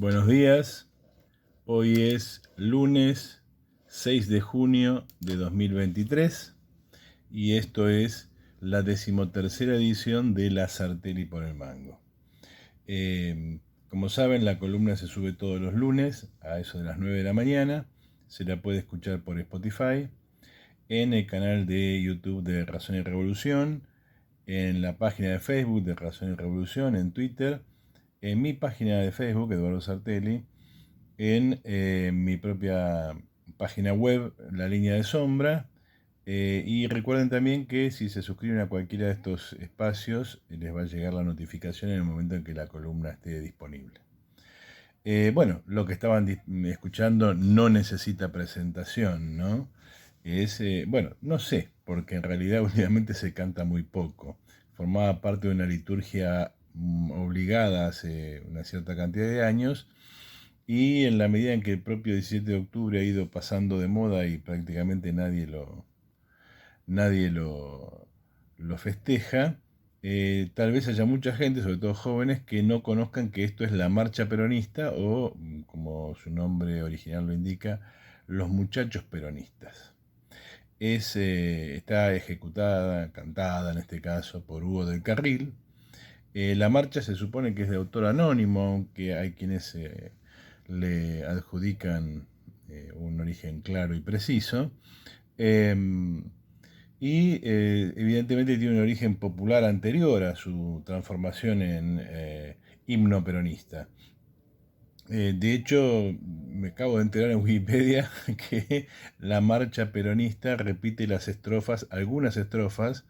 Buenos días, hoy es lunes 6 de junio de 2023 y esto es la 13ª edición de La Sarteli por el Mango. Como saben, la columna se sube todos los lunes a eso de las 9 de la mañana, se la puede escuchar por Spotify, en el canal de YouTube de Razón y Revolución, en la página de Facebook de Razón y Revolución, en Twitter, en mi página de Facebook, Eduardo Sarteli, en mi propia página web, La Línea de Sombra. Y recuerden también que si se suscriben a cualquiera de estos espacios, les va a llegar la notificación en el momento en que la columna esté disponible. Bueno, lo que estaban escuchando no necesita presentación, ¿no? Bueno, no sé, porque en realidad últimamente se canta muy poco. Formaba parte de una liturgia obligada hace una cierta cantidad de años, y en la medida en que el propio 17 de octubre ha ido pasando de moda y prácticamente nadie lo festeja, tal vez haya mucha gente, sobre todo jóvenes, que no conozcan que esto es la marcha peronista o, como su nombre original lo indica, los muchachos peronistas. Está ejecutada, cantada en este caso, por Hugo del Carril. La marcha se supone que es de autor anónimo, aunque hay quienes le adjudican un origen claro y preciso. Evidentemente tiene un origen popular anterior a su transformación en himno peronista. De hecho, me acabo de enterar en Wikipedia que la marcha peronista repite las estrofas, algunas estrofas,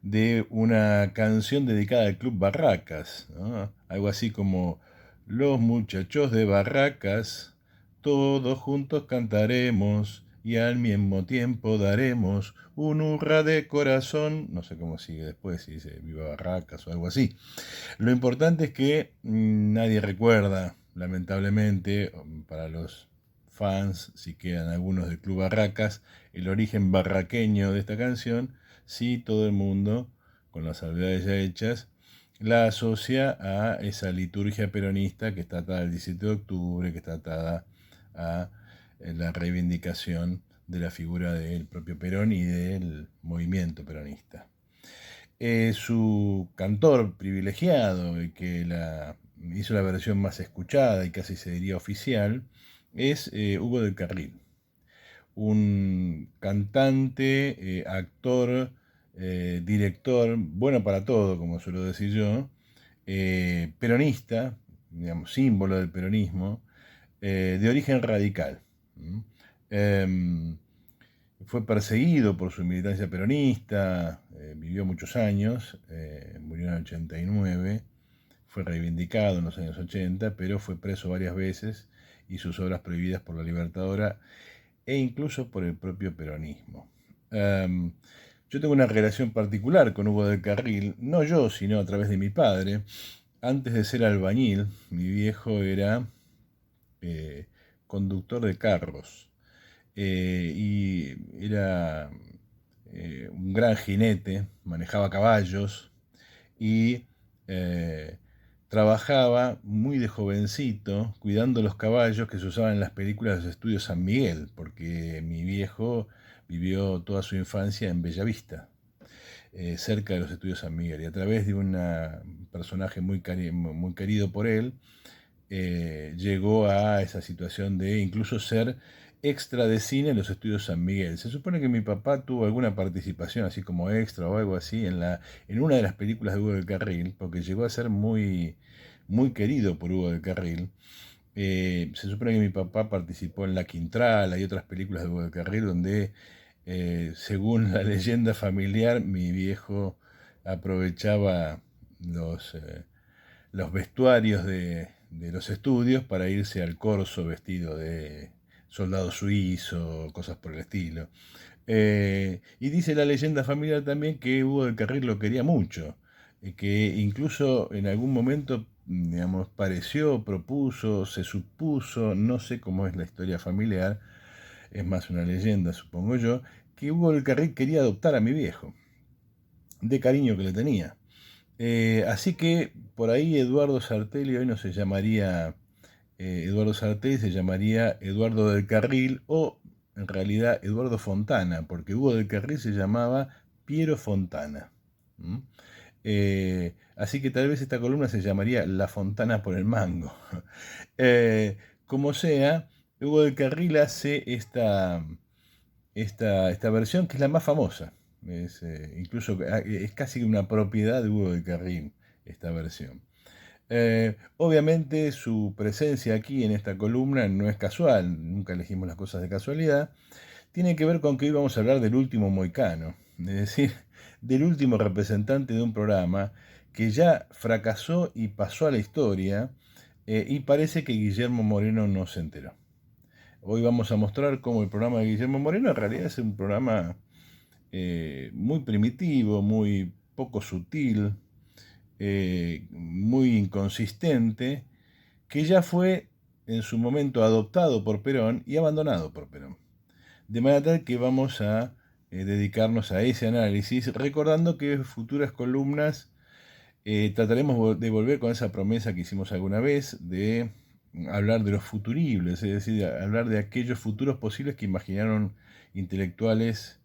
de una canción dedicada al Club Barracas, ¿no? Algo así como: los muchachos de Barracas, todos juntos cantaremos y al mismo tiempo daremos un hurra de corazón. No sé cómo sigue después, si dice viva Barracas o algo así. Lo importante es que nadie recuerda, lamentablemente, para los fans, si quedan algunos del Club Barracas, el origen barraqueño de esta canción. Sí, todo el mundo, con las salvedades ya hechas, la asocia a esa liturgia peronista que está atada al 17 de octubre, que está atada a la reivindicación de la figura del propio Perón y del movimiento peronista. Su cantor privilegiado, y que hizo la versión más escuchada y casi se diría oficial, es Hugo del Carril, un cantante, actor, director, bueno para todo, como suelo decir yo, peronista, digamos, símbolo del peronismo, de origen radical. ¿Mm? Fue perseguido por su militancia peronista, vivió muchos años, murió en el 89, fue reivindicado en los años 80, pero fue preso varias veces y sus obras prohibidas por la Libertadora e incluso por el propio peronismo. Yo tengo una relación particular con Hugo del Carril, no yo, sino a través de mi padre. Antes de ser albañil, mi viejo era conductor de carros, y era un gran jinete, manejaba caballos y trabajaba muy de jovencito cuidando los caballos que se usaban en las películas de los estudios San Miguel, porque mi viejo vivió toda su infancia en Bellavista, cerca de los estudios San Miguel, y a través de un personaje muy querido por él, llegó a esa situación de incluso ser extra de cine en los estudios San Miguel. Se supone que mi papá tuvo alguna participación así como extra o algo así en una de las películas de Hugo del Carril, porque llegó a ser muy, muy querido por Hugo del Carril. Se supone que mi papá participó en La Quintrala y otras películas de Hugo del Carril donde, según la leyenda familiar, mi viejo aprovechaba los vestuarios de los estudios para irse al corso vestido de soldado suizo, cosas por el estilo. Y dice la leyenda familiar también que Hugo del Carril lo quería mucho, que incluso en algún momento, digamos, pareció, propuso, se supuso, no sé cómo es la historia familiar, es más una leyenda, supongo yo, que Hugo del Carril quería adoptar a mi viejo, de cariño que le tenía. Así que por ahí Eduardo Sarteli hoy no se llamaría Eduardo Sartori se llamaría Eduardo del Carril o en realidad Eduardo Fontana, porque Hugo del Carril se llamaba Piero Fontana. ¿Mm? Así que tal vez esta columna se llamaría La Fontana por el Mango. Eh, Como sea, Hugo del Carril hace esta versión que es la más famosa. Incluso es casi una propiedad de Hugo del Carril, esta versión. Obviamente su presencia aquí en esta columna no es casual, nunca elegimos las cosas de casualidad, tiene que ver con que hoy vamos a hablar del último moicano, es decir, del último representante de un programa que ya fracasó y pasó a la historia, y parece que Guillermo Moreno no se enteró. Hoy vamos a mostrar cómo el programa de Guillermo Moreno en realidad es un programa muy primitivo, muy poco sutil, muy inconsistente, que ya fue en su momento adoptado por Perón y abandonado por Perón. De manera tal que vamos a dedicarnos a ese análisis, recordando que en futuras columnas trataremos de volver con esa promesa que hicimos alguna vez de hablar de los futuribles, es decir, hablar de aquellos futuros posibles que imaginaron intelectuales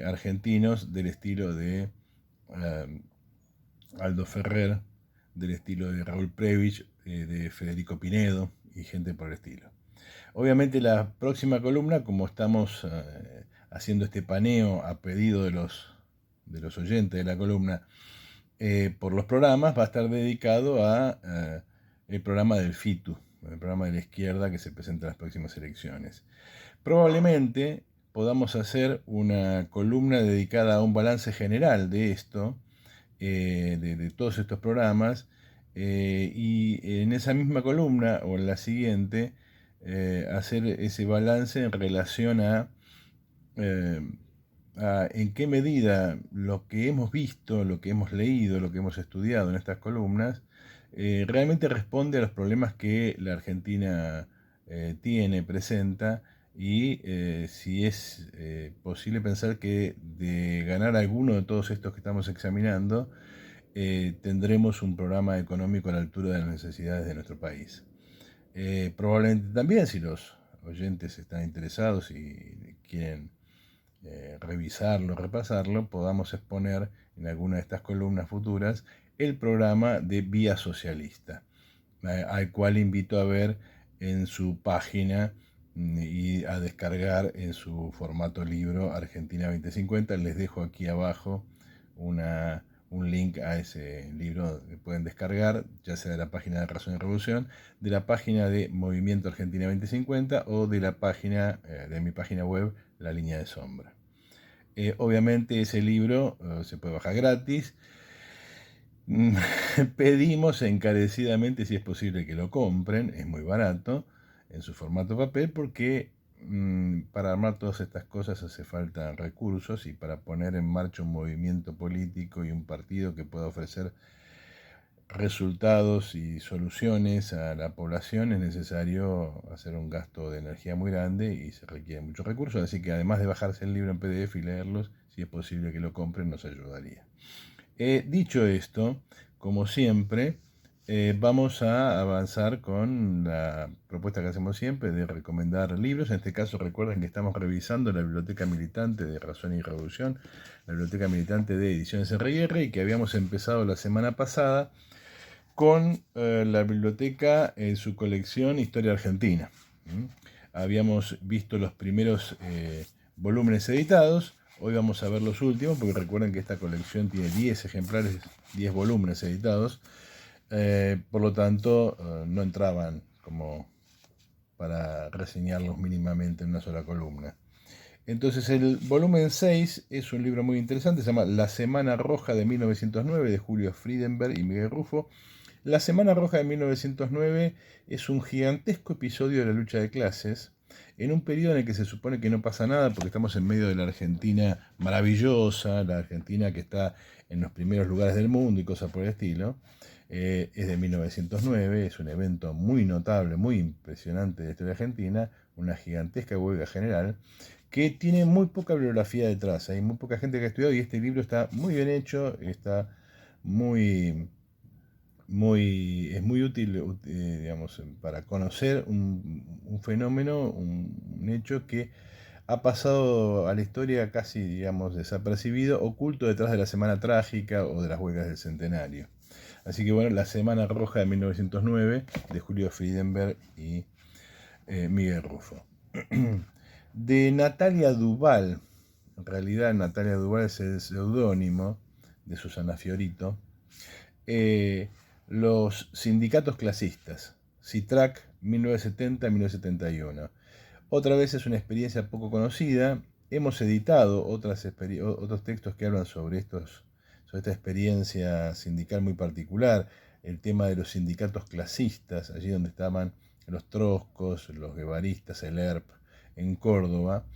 argentinos del estilo de Aldo Ferrer, del estilo de Raúl Previch, de Federico Pinedo y gente por el estilo. Obviamente la próxima columna, como estamos haciendo este paneo a pedido de los oyentes de la columna por los programas, va a estar dedicado a el programa del FITU, el programa de la izquierda que se presenta en las próximas elecciones. Probablemente podamos hacer una columna dedicada a un balance general de esto, de todos estos programas, y en esa misma columna o en la siguiente hacer ese balance en relación eh, a en qué medida lo que hemos visto, lo que hemos leído, lo que hemos estudiado en estas columnas, realmente responde a los problemas que la Argentina tiene, presenta, y si es posible pensar que de ganar alguno de todos estos que estamos examinando, tendremos un programa económico a la altura de las necesidades de nuestro país. Probablemente también, si los oyentes están interesados y quieren revisarlo, repasarlo, podamos exponer en alguna de estas columnas futuras el programa de Vía Socialista, al cual invito a ver en su página y a descargar en su formato libro Argentina 2050. Les dejo aquí abajo un link a ese libro que pueden descargar, ya sea de la página de Razón y Revolución, de la página de Movimiento Argentina 2050 o de la página de mi página web, La Línea de Sombra. Obviamente ese libro se puede bajar gratis. Pedimos encarecidamente si es posible que lo compren, es muy barato en su formato papel porque para armar todas estas cosas hace falta recursos, y para poner en marcha un movimiento político y un partido que pueda ofrecer resultados y soluciones a la población es necesario hacer un gasto de energía muy grande y se requieren muchos recursos, así que además de bajarse el libro en PDF y leerlos, si es posible que lo compren, nos ayudaría. Dicho esto, como siempre, vamos a avanzar con la propuesta que hacemos siempre de recomendar libros. En este caso, recuerden que estamos revisando la Biblioteca Militante de Razón y Revolución, la Biblioteca Militante de Ediciones R&R, y que habíamos empezado la semana pasada con la biblioteca en su colección Historia Argentina. Habíamos visto los primeros volúmenes editados. Hoy vamos a ver los últimos, porque recuerden que esta colección tiene 10 ejemplares, 10 volúmenes editados. Por lo tanto, no entraban como para reseñarlos mínimamente en una sola columna. Entonces el volumen 6 es un libro muy interesante, se llama La Semana Roja de 1909, de Julio Friedenberg y Miguel Rufo. La Semana Roja de 1909 es un gigantesco episodio de la lucha de clases, en un periodo en el que se supone que no pasa nada porque estamos en medio de la Argentina maravillosa, la Argentina que está en los primeros lugares del mundo y cosas por el estilo. Es de 1909, es un evento muy notable, muy impresionante de la historia argentina, una gigantesca huelga general que tiene muy poca bibliografía detrás. Hay muy poca gente que ha estudiado, y este libro está muy bien hecho, está muy es muy útil, digamos, para conocer un fenómeno, un hecho que ha pasado a la historia casi, digamos, desapercibido, oculto detrás de la Semana Trágica o de las huelgas del Centenario. Así que bueno, la Semana Roja de 1909, de Julio Friedenberg y Miguel Rufo. De Natalia Duval, en realidad Natalia Duval es el seudónimo de Susana Fiorito, los sindicatos clasistas, CITRAC 1970-1971. Otra vez es una experiencia poco conocida. Hemos editado otros textos que hablan sobre esta experiencia sindical muy particular, el tema de los sindicatos clasistas, allí donde estaban los trotskos, los guevaristas, el ERP, en Córdoba.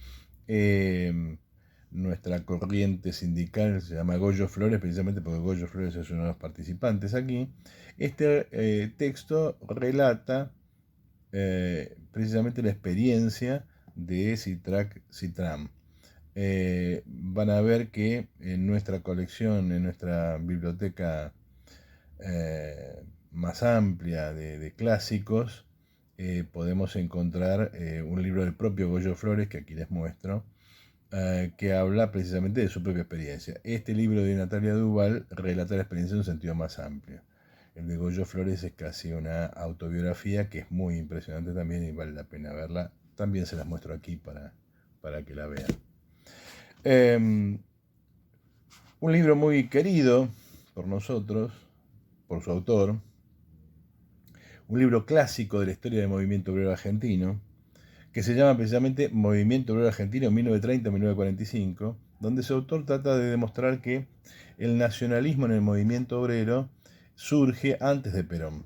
Nuestra corriente sindical se llama Goyo Flores, precisamente porque Goyo Flores es uno de los participantes aquí. Este texto relata precisamente la experiencia de CITRAC-CITRAM. Van a ver que en nuestra colección, en nuestra biblioteca más amplia de clásicos, podemos encontrar un libro del propio Goyo Flores, que aquí les muestro, que habla precisamente de su propia experiencia. Este libro de Natalia Duval relata la experiencia en un sentido más amplio. El de Goyo Flores es casi una autobiografía que es muy impresionante también y vale la pena verla. También se las muestro aquí para que la vean. Un libro muy querido por nosotros, por su autor, un libro clásico de la historia del movimiento obrero argentino, que se llama precisamente Movimiento Obrero Argentino 1930-1945, donde su autor trata de demostrar que el nacionalismo en el movimiento obrero surge antes de Perón,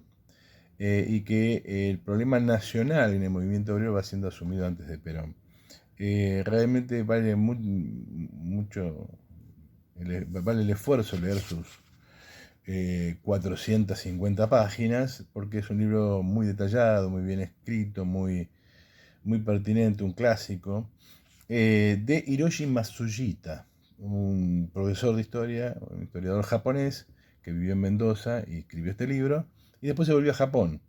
y que el problema nacional en el movimiento obrero va siendo asumido antes de Perón. Realmente vale mucho, vale el esfuerzo leer sus 450 páginas, porque es un libro muy detallado, muy bien escrito, muy pertinente, un clásico, de Hiroshi Matsujita, un profesor de historia, un historiador japonés que vivió en Mendoza y escribió este libro, y después se volvió a Japón.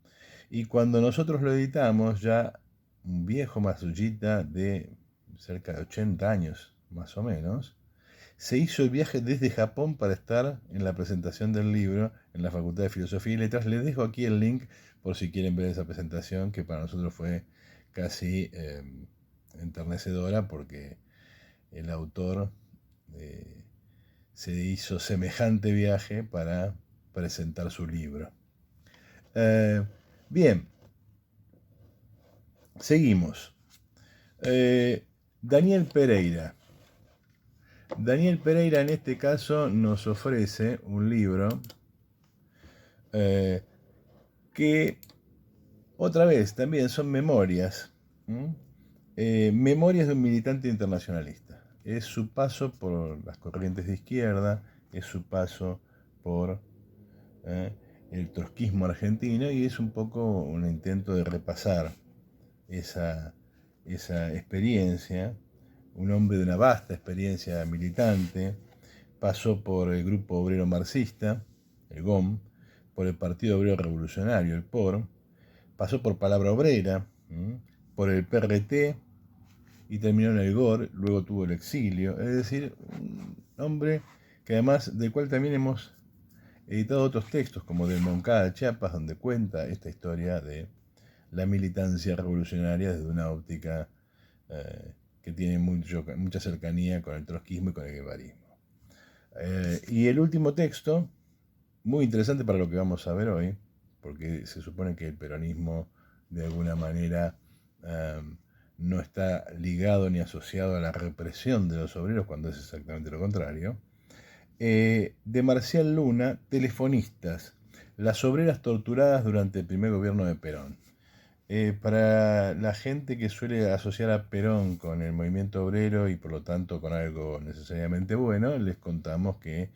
Y cuando nosotros lo editamos, ya un viejo Matsujita de cerca de 80 años, más o menos, se hizo el viaje desde Japón para estar en la presentación del libro en la Facultad de Filosofía y Letras. Les dejo aquí el link por si quieren ver esa presentación, que para nosotros fue casi enternecedora, porque el autor se hizo semejante viaje para presentar su libro. Bien, seguimos. Daniel Pereira. Daniel Pereira en este caso nos ofrece un libro que otra vez también son memorias, memorias de un militante internacionalista. Es su paso por las corrientes de izquierda, es su paso por el trotskismo argentino, y es un poco un intento de repasar esa experiencia. Un hombre de una vasta experiencia militante, pasó por el Grupo Obrero Marxista, el GOM, por el Partido Obrero Revolucionario, el POR, pasó por Palabra Obrera, por el PRT y terminó en el GOR, luego tuvo el exilio. Es decir, un hombre que además del cual también hemos editado otros textos, como del Moncada, Chiapas, donde cuenta esta historia de la militancia revolucionaria desde una óptica que tiene mucha cercanía con el trotskismo y con el guevarismo. Y el último texto, muy interesante para lo que vamos a ver hoy, porque se supone que el peronismo de alguna manera no está ligado ni asociado a la represión de los obreros, cuando es exactamente lo contrario, de Marcial Luna, Telefonistas, las obreras torturadas durante el primer gobierno de Perón. Para la gente que suele asociar a Perón con el movimiento obrero y por lo tanto con algo necesariamente bueno, les contamos que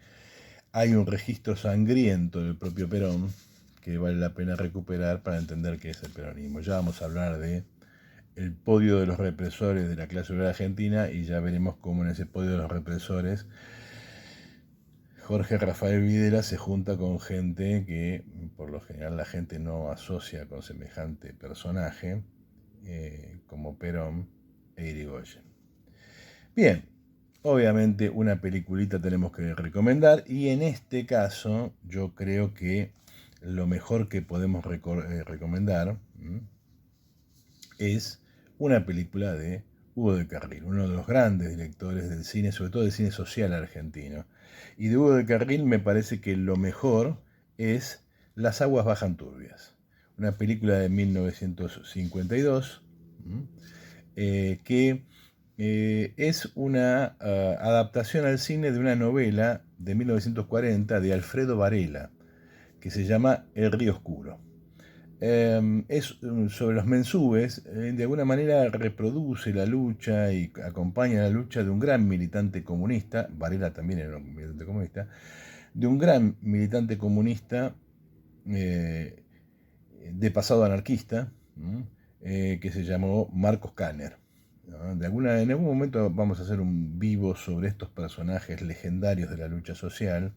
hay un registro sangriento del propio Perón que vale la pena recuperar para entender qué es el peronismo. Ya vamos a hablar de el podio de los represores de la clase obrera argentina y ya veremos cómo en ese podio de los represores Jorge Rafael Videla se junta con gente que por lo general la gente no asocia con semejante personaje, como Perón e Irigoyen. Bien, obviamente una peliculita tenemos que recomendar y en este caso yo creo que lo mejor que podemos recomendar es una película de Hugo de Carril, uno de los grandes directores del cine, sobre todo del cine social argentino. Y de Hugo de Carril me parece que lo mejor es Las aguas bajan turbias, una película de 1952 que es una adaptación al cine de una novela de 1940 de Alfredo Varela, que se llama El río oscuro. Es sobre los mensúes, de alguna manera reproduce la lucha y acompaña la lucha de un gran militante comunista, Varela también era un militante comunista, de un gran militante comunista de pasado anarquista, que se llamó Marcos Kanner. ¿No? En algún momento vamos a hacer un vivo sobre estos personajes legendarios de la lucha social.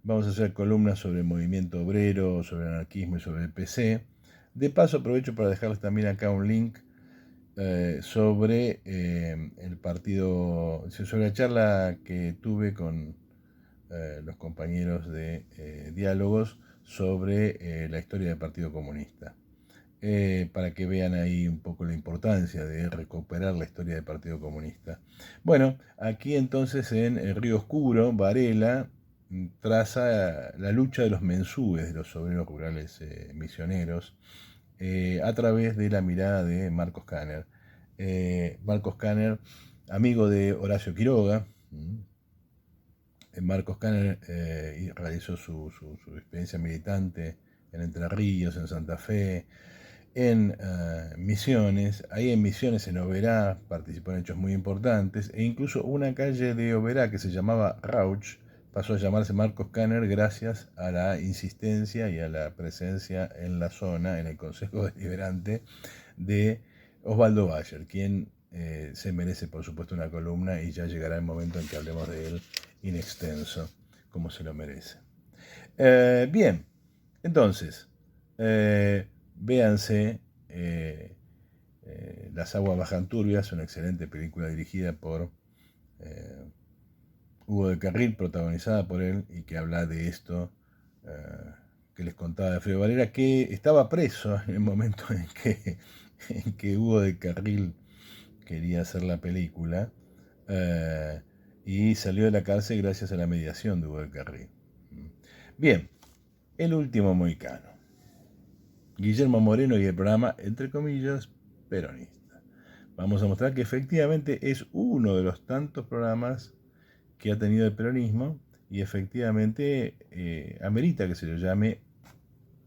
Vamos a hacer columnas sobre el movimiento obrero, sobre el anarquismo y sobre el PC. De paso aprovecho para dejarles también acá un link sobre el partido, sobre la charla que tuve con los compañeros de diálogos sobre la historia del Partido Comunista. Para que vean ahí un poco la importancia de recuperar la historia del Partido Comunista. Bueno, aquí entonces en El río oscuro, Varela traza la lucha de los mensúes, de los obreros rurales misioneros, a través de la mirada de Marcos Kanner. Marcos Kanner, amigo de Horacio Quiroga. Marcos Kanner realizó su experiencia militante en Entre Ríos, en Santa Fe, en Misiones. Ahí en Misiones, en Oberá, participó en hechos muy importantes, e incluso una calle de Oberá que se llamaba Rauch pasó a llamarse Marcos Kanner gracias a la insistencia y a la presencia en la zona, en el Consejo Deliberante, de Osvaldo Bayer, quien se merece por supuesto una columna, y ya llegará el momento en que hablemos de él in extenso, como se lo merece. Bien, entonces, véanse Las aguas bajan turbias, una excelente película dirigida por Hugo de Carril, protagonizada por él, y que habla de esto que les contaba de Alfredo Varela, que estaba preso en el momento en que Hugo de Carril quería hacer la película, y salió de la cárcel gracias a la mediación de Hugo de Carril. Bien, El último mohicano. Guillermo Moreno y el programa, entre comillas, peronista. Vamos a mostrar que efectivamente es uno de los tantos programas que ha tenido el peronismo, y efectivamente amerita que se lo llame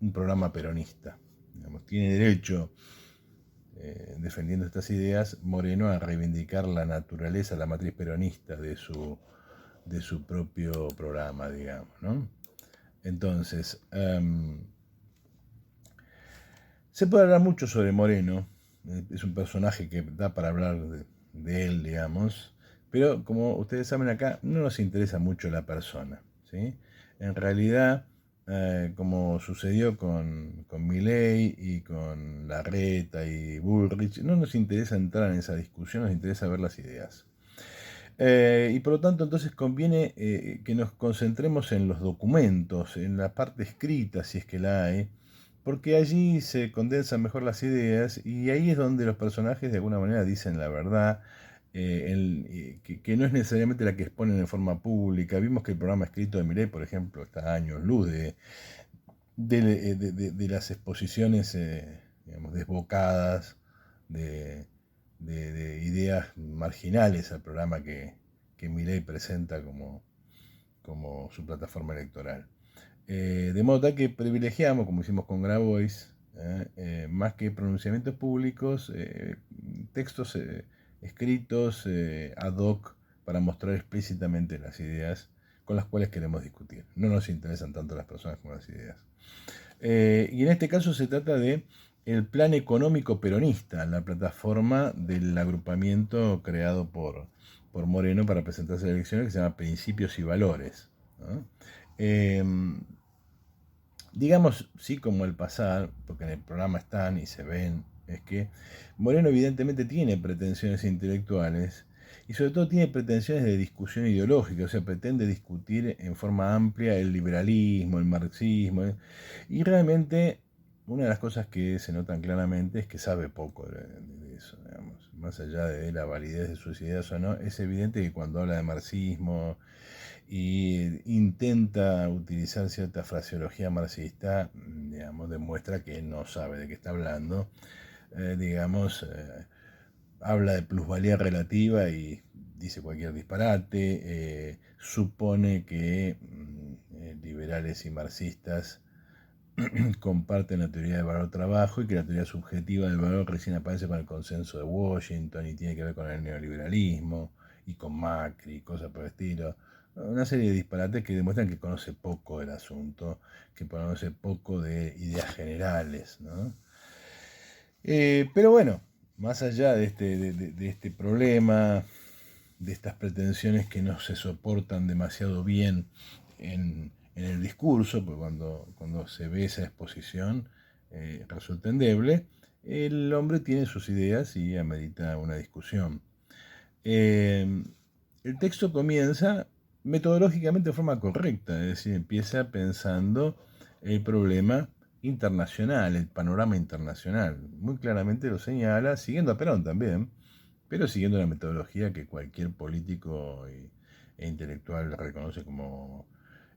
un programa peronista. Digamos, tiene derecho, defendiendo estas ideas, Moreno a reivindicar la naturaleza, la matriz peronista de su propio programa, digamos, ¿no? Entonces, se puede hablar mucho sobre Moreno, es un personaje que da para hablar de él, digamos, pero como ustedes saben acá, no nos interesa mucho la persona, ¿sí? En realidad, como sucedió con Milei y con Larreta y Bullrich, no nos interesa entrar en esa discusión, nos interesa ver las ideas. Y por lo tanto, entonces conviene que nos concentremos en los documentos, en la parte escrita, si es que la hay, porque allí se condensan mejor las ideas y ahí es donde los personajes de alguna manera dicen la verdad, que no es necesariamente la que exponen en forma pública. Vimos que el programa escrito de Milei, por ejemplo, está a años luz de las exposiciones, digamos, desbocadas, de ideas marginales al programa que Milei presenta como su plataforma electoral. De modo tal que privilegiamos, como hicimos con Grabois, más que pronunciamientos públicos, textos escritos ad hoc para mostrar explícitamente las ideas con las cuales queremos discutir. No nos interesan tanto las personas como las ideas. Y en este caso se trata de el Plan Económico Peronista, la plataforma del agrupamiento creado por por Moreno para presentarse a las elecciones, que se llama Principios y Valores, ¿no? Eh, digamos, sí, como el pasar, porque en el programa están y se ven, es que Moreno evidentemente tiene pretensiones intelectuales y sobre todo tiene pretensiones de discusión ideológica, o sea, pretende discutir en forma amplia el liberalismo, el marxismo, y realmente una de las cosas que se notan claramente es que sabe poco de eso, digamos. Más allá de la validez de sus ideas o no, es evidente que cuando habla de marxismo y intenta utilizar cierta fraseología marxista, digamos, demuestra que no sabe de qué está hablando, digamos, habla de plusvalía relativa y dice cualquier disparate, supone que liberales y marxistas comparten la teoría del valor trabajo y que la teoría subjetiva del valor recién aparece con el consenso de Washington y tiene que ver con el neoliberalismo y con Macri y cosas por el estilo. Una serie de disparates que demuestran que conoce poco del asunto, que conoce poco de ideas generales, ¿no? Pero bueno, más allá de este problema, de estas pretensiones que no se soportan demasiado bien en el discurso, porque cuando se ve esa exposición resulta endeble, el hombre tiene sus ideas y amerita una discusión. Eh, el texto comienza metodológicamente de forma correcta, es decir, empieza pensando el problema internacional, el panorama internacional. Muy claramente lo señala, siguiendo a Perón también, pero siguiendo la metodología que cualquier político e intelectual reconoce como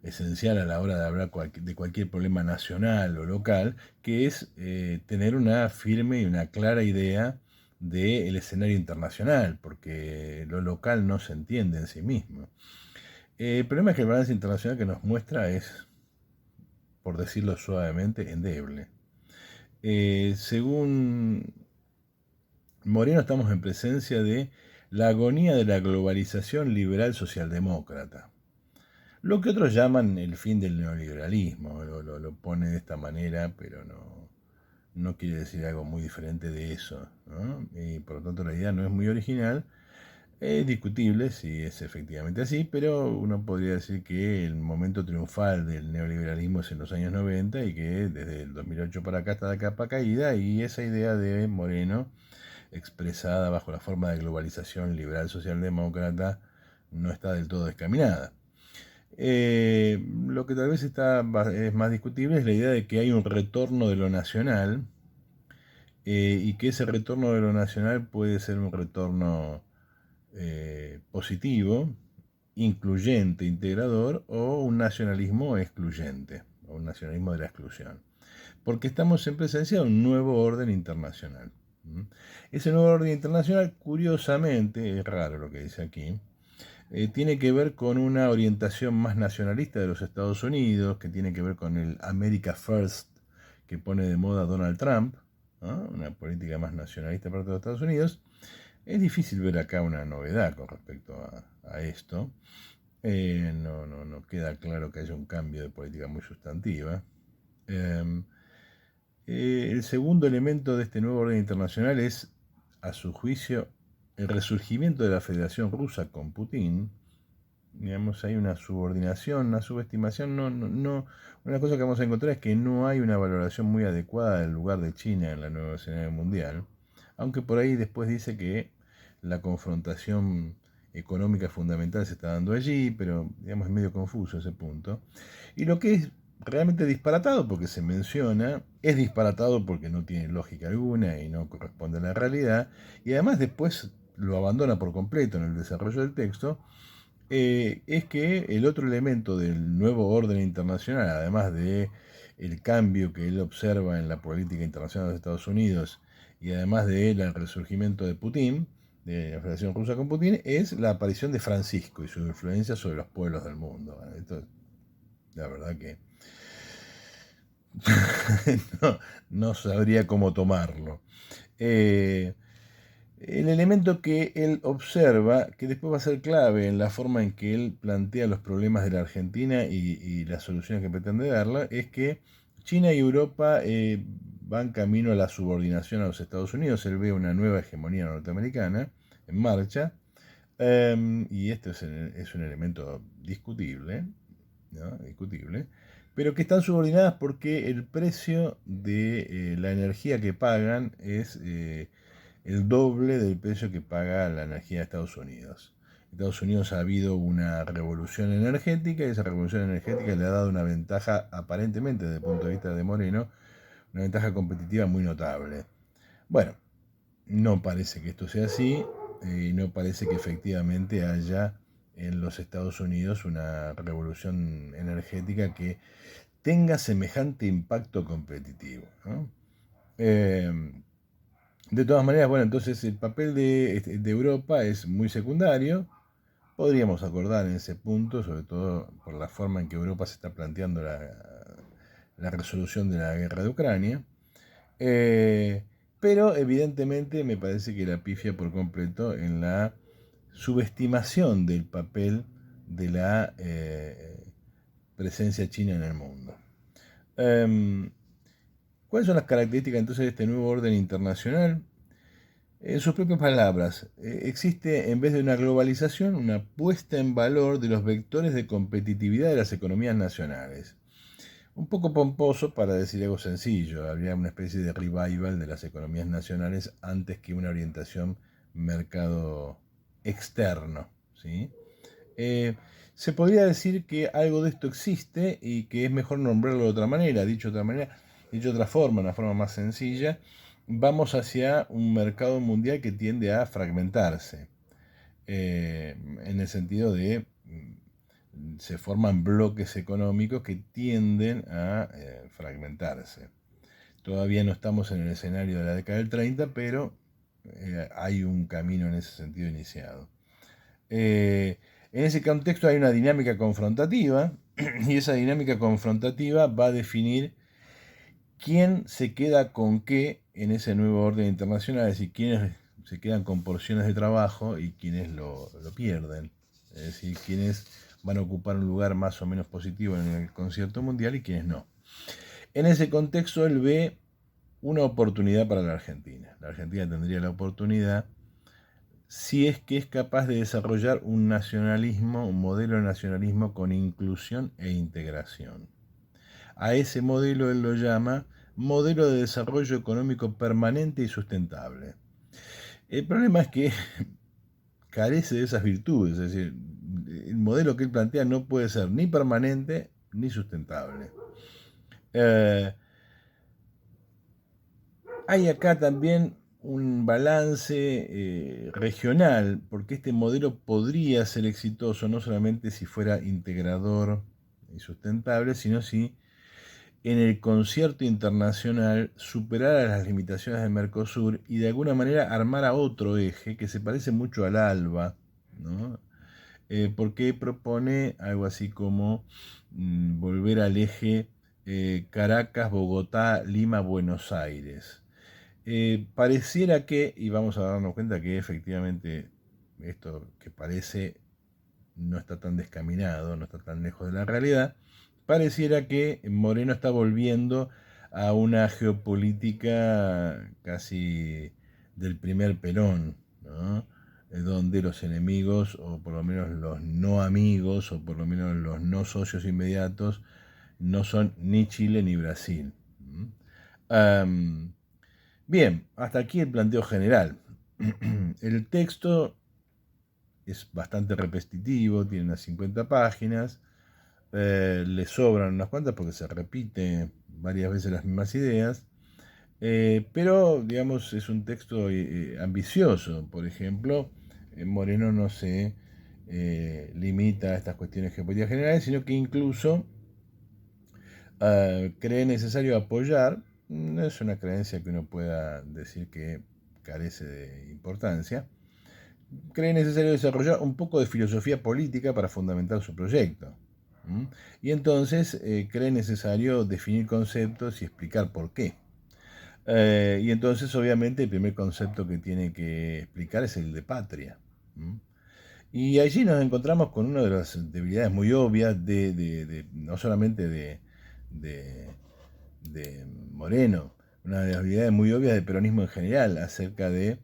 esencial a la hora de hablar de cualquier problema nacional o local, que es tener una firme y una clara idea del escenario internacional, porque lo local no se entiende en sí mismo. El problema es que el balance internacional que nos muestra es, por decirlo suavemente, endeble. Según Moreno, estamos en presencia de la agonía de la globalización liberal socialdemócrata. Lo que otros llaman el fin del neoliberalismo, lo pone de esta manera, pero no quiere decir algo muy diferente de eso, ¿no? Y por lo tanto la idea no es muy original. Es discutible si es efectivamente así, pero uno podría decir que el momento triunfal del neoliberalismo es en los años 90 y que desde el 2008 para acá está de capa caída, y esa idea de Moreno, expresada bajo la forma de globalización liberal socialdemócrata, no está del todo descaminada. Lo que tal vez es más discutible es la idea de que hay un retorno de lo nacional, y que ese retorno de lo nacional puede ser un retorno positivo, incluyente, integrador, o un nacionalismo excluyente, o un nacionalismo de la exclusión. Porque estamos en presencia de un nuevo orden internacional. Ese nuevo orden internacional, curiosamente, es raro lo que dice aquí, tiene que ver con una orientación más nacionalista de los Estados Unidos, que tiene que ver con el America First que pone de moda Donald Trump, ¿no? Una política más nacionalista para los Estados Unidos. Es difícil ver acá una novedad con respecto a esto. No queda claro que haya un cambio de política muy sustantiva. El segundo elemento de este nuevo orden internacional es, a su juicio, el resurgimiento de la Federación Rusa con Putin. Digamos, hay una subordinación, una subestimación. Una cosa que vamos a encontrar es que no hay una valoración muy adecuada del lugar de China en la nueva escenario mundial, aunque por ahí después dice que la confrontación económica fundamental se está dando allí, pero digamos es medio confuso ese punto. Y lo que es realmente disparatado, porque se menciona, es disparatado porque no tiene lógica alguna y no corresponde a la realidad, y además después lo abandona por completo en el desarrollo del texto, es que el otro elemento del nuevo orden internacional, además de el cambio que él observa en la política internacional de los Estados Unidos y además del resurgimiento de Putin, de la Federación Rusa con Putin, es la aparición de Francisco y su influencia sobre los pueblos del mundo. Esto, la verdad que no sabría cómo tomarlo. El elemento que él observa, que después va a ser clave en la forma en que él plantea los problemas de la Argentina y las soluciones que pretende darla, es que China y Europa van camino a la subordinación a los Estados Unidos. Él ve una nueva hegemonía norteamericana en marcha, Y esto es un elemento discutible, ¿no? Discutible, pero que están subordinadas porque el precio de la energía que pagan es el doble del precio que paga la energía de Estados Unidos. En Estados Unidos ha habido una revolución energética y esa revolución energética le ha dado una ventaja, aparentemente desde el punto de vista de Moreno, una ventaja competitiva muy notable. Bueno, no parece que esto sea así y no parece que efectivamente haya en los Estados Unidos una revolución energética que tenga semejante impacto competitivo, ¿no? De todas maneras, bueno, entonces el papel de Europa es muy secundario. Podríamos acordar en ese punto, sobre todo por la forma en que Europa se está planteando la resolución de la guerra de Ucrania. Eh, pero evidentemente me parece que la pifia por completo en la subestimación del papel de la presencia china en el mundo. Em, ¿Cuáles son las características entonces de este nuevo orden internacional? En sus propias palabras, existe en vez de una globalización una puesta en valor de los vectores de competitividad de las economías nacionales. Un poco pomposo para decir algo sencillo, habría una especie de revival de las economías nacionales antes que una orientación mercado externo, ¿sí? Eh, Se podría decir que algo de esto existe y que es mejor nombrarlo de otra manera, dicho de otra forma, una forma más sencilla. Vamos hacia un mercado mundial que tiende a fragmentarse, en el sentido de se forman bloques económicos que tienden a fragmentarse. Todavía no estamos en el escenario de la década del 30, pero hay un camino en ese sentido iniciado. En ese contexto hay una dinámica confrontativa y esa dinámica confrontativa va a definir quién se queda con qué en ese nuevo orden internacional, es decir, quiénes se quedan con porciones de trabajo y quiénes lo pierden. Es decir, quiénes van a ocupar un lugar más o menos positivo en el concierto mundial y quiénes no. En ese contexto él ve una oportunidad para la Argentina. La Argentina tendría la oportunidad si es que es capaz de desarrollar un nacionalismo, un modelo de nacionalismo con inclusión e integración. A ese modelo él lo llama modelo de desarrollo económico permanente y sustentable. El problema es que carece de esas virtudes, es decir, el modelo que él plantea no puede ser ni permanente ni sustentable. Hay acá también un balance regional, porque este modelo podría ser exitoso no solamente si fuera integrador y sustentable, sino si en el concierto internacional superara las limitaciones del Mercosur y de alguna manera armara otro eje que se parece mucho al ALBA, ¿no? Porque propone algo así como volver al eje Caracas, Bogotá, Lima, Buenos Aires. Pareciera que, y vamos a darnos cuenta que efectivamente esto que parece no está tan descaminado, no está tan lejos de la realidad, pareciera que Moreno está volviendo a una geopolítica casi del primer Perón, ¿no? Donde los enemigos, o por lo menos los no amigos, o por lo menos los no socios inmediatos, no son ni Chile ni Brasil. Bien, hasta aquí el planteo general. El texto es bastante repetitivo, tiene unas 50 páginas, le sobran unas cuantas porque se repite varias veces las mismas ideas, pero digamos es un texto ambicioso. Por ejemplo, Moreno no se limita a estas cuestiones geopolíticas generales, sino que incluso cree necesario apoyar, no es una creencia que uno pueda decir que carece de importancia, cree necesario desarrollar un poco de filosofía política para fundamentar su proyecto. Y entonces cree necesario definir conceptos y explicar por qué. Y entonces obviamente el primer concepto que tiene que explicar es el de patria. Y allí nos encontramos con una de las debilidades muy obvias no solamente de, de Moreno, una de las debilidades muy obvias del peronismo en general, acerca de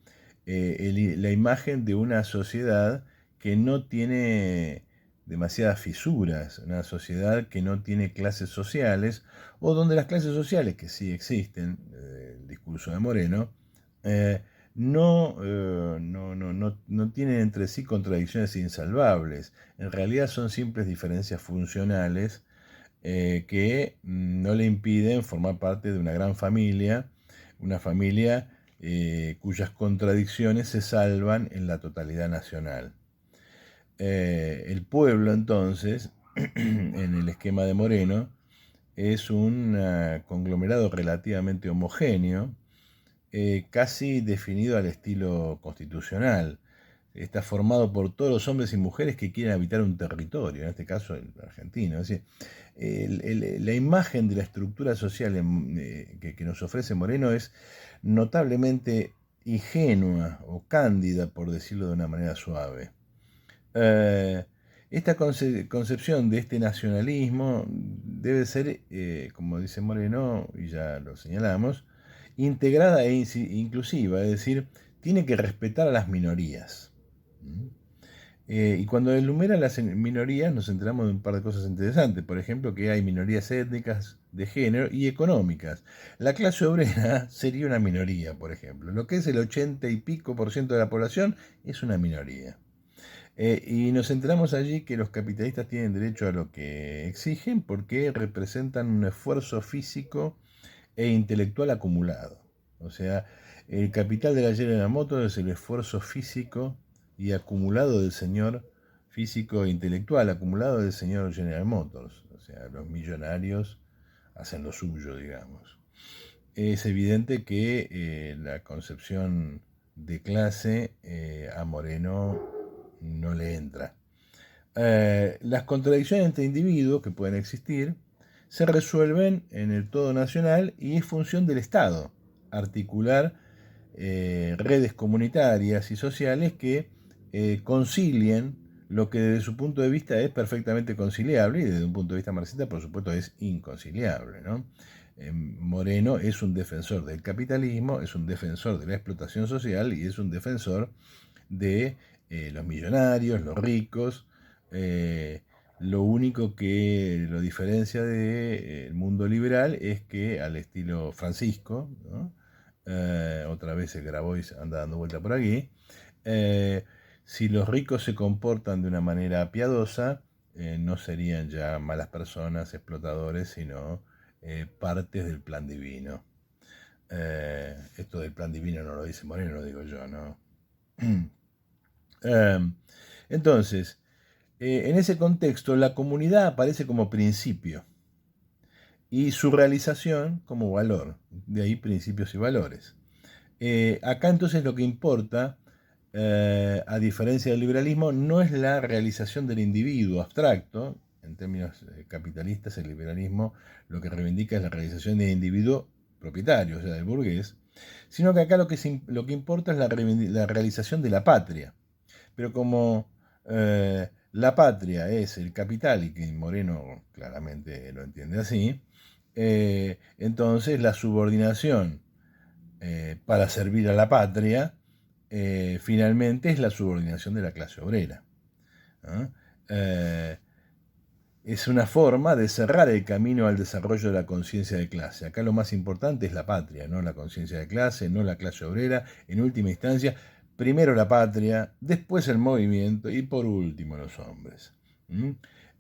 la imagen de una sociedad que no tiene demasiadas fisuras, una sociedad que no tiene clases sociales, o donde las clases sociales, que sí existen, el discurso de Moreno, no tienen entre sí contradicciones insalvables. En realidad son simples diferencias funcionales que no le impiden formar parte de una gran familia, una familia cuyas contradicciones se salvan en la totalidad nacional. El pueblo, entonces, en el esquema de Moreno, es un conglomerado relativamente homogéneo, casi definido al estilo constitucional. Está formado por todos los hombres y mujeres que quieren habitar un territorio, en este caso el argentino. Es decir, la imagen de la estructura social que nos ofrece Moreno es notablemente ingenua o cándida, por decirlo de una manera suave. Esta concepción de este nacionalismo debe ser, como dice Moreno, y ya lo señalamos, integrada e inclusiva, es decir, tiene que respetar a las minorías. Y cuando enumera las minorías nos enteramos de un par de cosas interesantes. Por ejemplo, que hay minorías étnicas, de género y económicas. La clase obrera sería una minoría, por ejemplo. Lo que es el 80 y pico por ciento de la población es una minoría. Y nos enteramos allí que los capitalistas tienen derecho a lo que exigen porque representan un esfuerzo físico e intelectual acumulado. O sea, el capital de la General Motors es el esfuerzo físico y acumulado del señor físico e intelectual, acumulado del señor General Motors. O sea, los millonarios hacen lo suyo, digamos. Es evidente que la concepción de clase a Moreno no le entra. Las contradicciones entre individuos que pueden existir se resuelven en el todo nacional y es función del Estado articular redes comunitarias y sociales que concilien lo que desde su punto de vista es perfectamente conciliable y desde un punto de vista marxista por supuesto es inconciliable, ¿no? Moreno es un defensor del capitalismo, es un defensor de la explotación social y es un defensor de los millonarios, los ricos. Lo único que lo diferencia del mundo liberal es que al estilo Francisco, ¿no? Otra vez el Grabois anda dando vuelta por aquí, si los ricos se comportan de una manera piadosa, no serían ya malas personas, explotadores, sino partes del plan divino. Esto del plan divino no lo dice Moreno, lo digo yo, ¿no? Entonces, en ese contexto, la comunidad aparece como principio y su realización como valor, de ahí principios y valores. Acá entonces lo que importa, a diferencia del liberalismo, no es la realización del individuo abstracto. En términos capitalistas, el liberalismo lo que reivindica es la realización del individuo propietario, o sea, del burgués, sino que acá lo que importa es la realización de la patria. Pero como la patria es el capital, y que Moreno claramente lo entiende así, entonces la subordinación para servir a la patria finalmente es la subordinación de la clase obrera, ¿no? Es una forma de cerrar el camino al desarrollo de la conciencia de clase. Acá lo más importante es la patria, no la conciencia de clase, no la clase obrera, en última instancia. Primero la patria, después el movimiento y por último los hombres.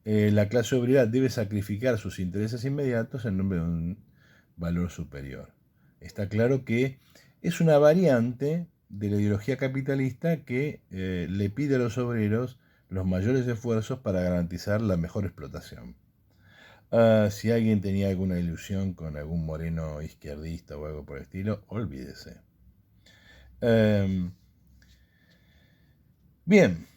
La clase obrera debe sacrificar sus intereses inmediatos en nombre de un valor superior. Está claro que es una variante de la ideología capitalista que le pide a los obreros los mayores esfuerzos para garantizar la mejor explotación. Si alguien tenía alguna ilusión con algún Moreno izquierdista o algo por el estilo, olvídese. Bien,